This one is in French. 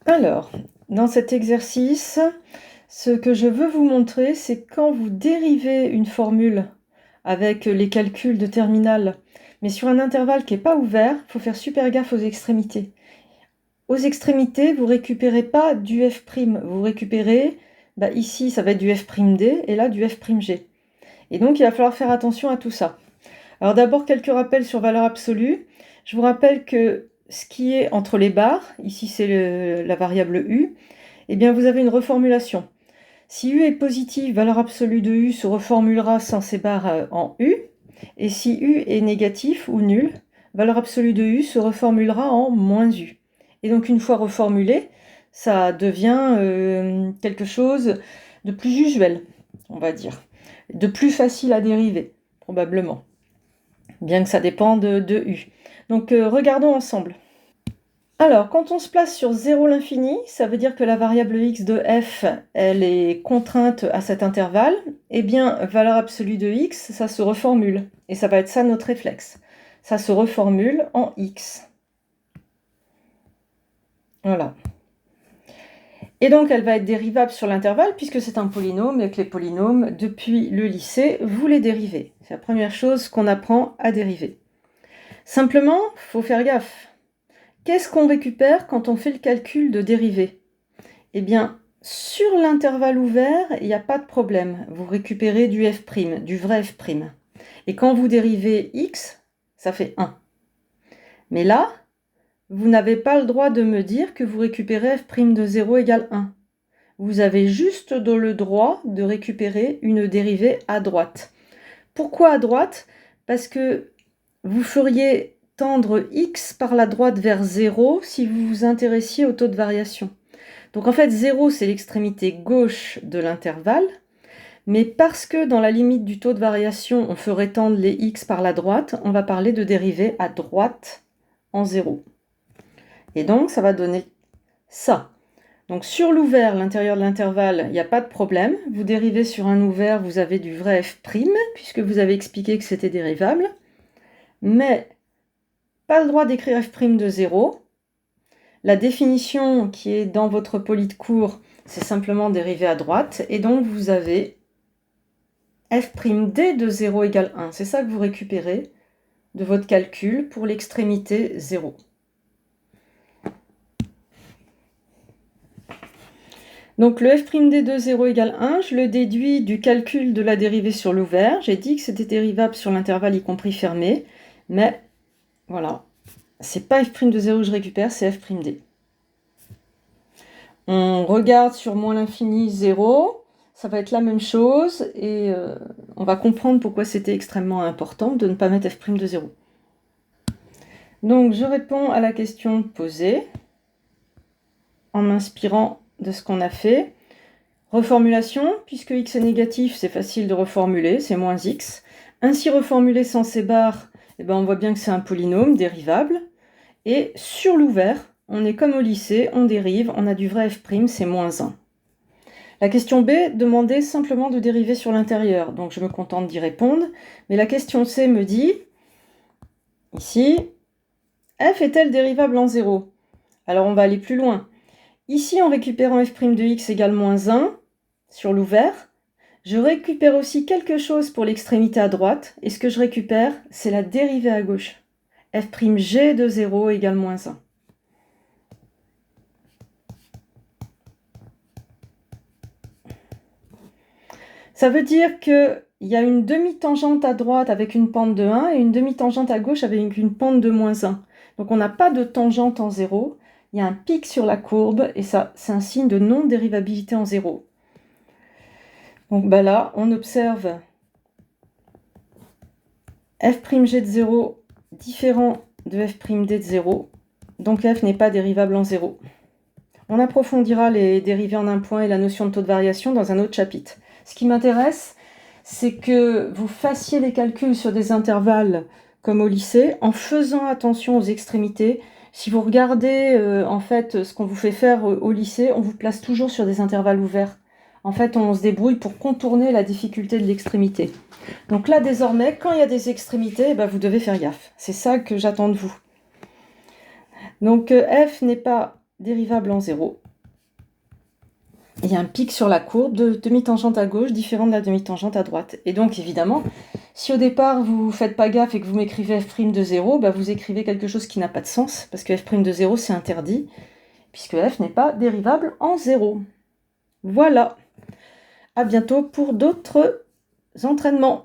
Alors, dans cet exercice, ce que je veux vous montrer, c'est quand vous dérivez une formule avec les calculs de terminale, mais sur un intervalle qui n'est pas ouvert, il faut faire super gaffe aux extrémités. Aux extrémités, vous ne récupérez pas du f', vous récupérez, ici ça va être du f'd et là du f'g. Et donc il va falloir faire attention à tout ça. Alors d'abord quelques rappels sur valeur absolue. Je vous rappelle que ce qui est entre les barres, ici c'est la variable u, eh bien vous avez une reformulation. Si u est positive, valeur absolue de u se reformulera sans ces barres en u. Et si u est négatif ou nul, valeur absolue de u se reformulera en moins u. Et donc une fois reformulé, ça devient quelque chose de plus usuel, on va dire. De plus facile à dériver, probablement. Bien que ça dépende de u. Donc regardons ensemble. Alors, quand on se place sur 0 l'infini, ça veut dire que la variable x de f, elle est contrainte à cet intervalle. Eh bien, valeur absolue de x, ça se reformule. Et ça va être ça notre réflexe. Ça se reformule en x. Voilà. Et donc, elle va être dérivable sur l'intervalle, puisque c'est un polynôme, et que les polynômes, depuis le lycée, vous les dérivez. C'est la première chose qu'on apprend à dériver. Simplement, il faut faire gaffe. Qu'est-ce qu'on récupère quand on fait le calcul de dérivée? Eh bien, sur l'intervalle ouvert, il n'y a pas de problème. Vous récupérez du f', du vrai f'. Et quand vous dérivez x, ça fait 1. Mais là, vous n'avez pas le droit de me dire que vous récupérez f' de 0 égale 1. Vous avez juste le droit de récupérer une dérivée à droite. Pourquoi à droite? Parce que vous feriez tendre x par la droite vers 0 si vous vous intéressiez au taux de variation. Donc en fait, 0, c'est l'extrémité gauche de l'intervalle, mais parce que dans la limite du taux de variation, on ferait tendre les x par la droite, on va parler de dérivée à droite en 0. Et donc, ça va donner ça. Donc sur l'ouvert, l'intérieur de l'intervalle, il n'y a pas de problème. Vous dérivez sur un ouvert, vous avez du vrai f', puisque vous avez expliqué que c'était dérivable. Mais pas le droit d'écrire f' de 0. La définition qui est dans votre poly de cours, c'est simplement dérivé à droite. Et donc, vous avez f'd de 0 égale 1. C'est ça que vous récupérez de votre calcul pour l'extrémité 0. Donc, le f'd de 0 égale 1, je le déduis du calcul de la dérivée sur l'ouvert. J'ai dit que c'était dérivable sur l'intervalle y compris fermé. Mais, voilà, c'est pas f' de 0 que je récupère, c'est f'd. On regarde sur moins l'infini 0, ça va être la même chose et on va comprendre pourquoi c'était extrêmement important de ne pas mettre f' de 0. Donc je réponds à la question posée en m'inspirant de ce qu'on a fait. Reformulation, puisque x est négatif, c'est facile de reformuler, c'est moins x. Ainsi reformulé sans ces barres, on voit bien que c'est un polynôme dérivable. Et sur l'ouvert, on est comme au lycée, on dérive, on a du vrai f', c'est moins 1. La question B demandait simplement de dériver sur l'intérieur, donc je me contente d'y répondre. Mais la question C me dit, ici, f est-elle dérivable en 0? Alors on va aller plus loin. Ici, en récupérant f' de x égale moins 1, sur l'ouvert, je récupère aussi quelque chose pour l'extrémité à droite, et ce que je récupère, c'est la dérivée à gauche. f'g de 0 égale moins 1. Ça veut dire qu'il y a une demi-tangente à droite avec une pente de 1 et une demi-tangente à gauche avec une pente de moins 1. Donc on n'a pas de tangente en 0, il y a un pic sur la courbe et ça, c'est un signe de non-dérivabilité en 0. Donc là, on observe f'g de 0 différent de f'd de 0, donc f n'est pas dérivable en 0. On approfondira les dérivées en un point et la notion de taux de variation dans un autre chapitre. Ce qui m'intéresse, c'est que vous fassiez les calculs sur des intervalles comme au lycée, en faisant attention aux extrémités. Si vous regardez en fait ce qu'on vous fait faire au lycée, on vous place toujours sur des intervalles ouverts. En fait, on se débrouille pour contourner la difficulté de l'extrémité. Donc là, désormais, quand il y a des extrémités, vous devez faire gaffe. C'est ça que j'attends de vous. Donc f n'est pas dérivable en 0. Il y a un pic sur la courbe de demi-tangente à gauche différent de la demi-tangente à droite. Et donc, évidemment, si au départ, vous ne faites pas gaffe et que vous m'écrivez f' de 0, bah, vous écrivez quelque chose qui n'a pas de sens, parce que f' de 0, c'est interdit, puisque f n'est pas dérivable en 0. Voilà. À bientôt pour d'autres entraînements.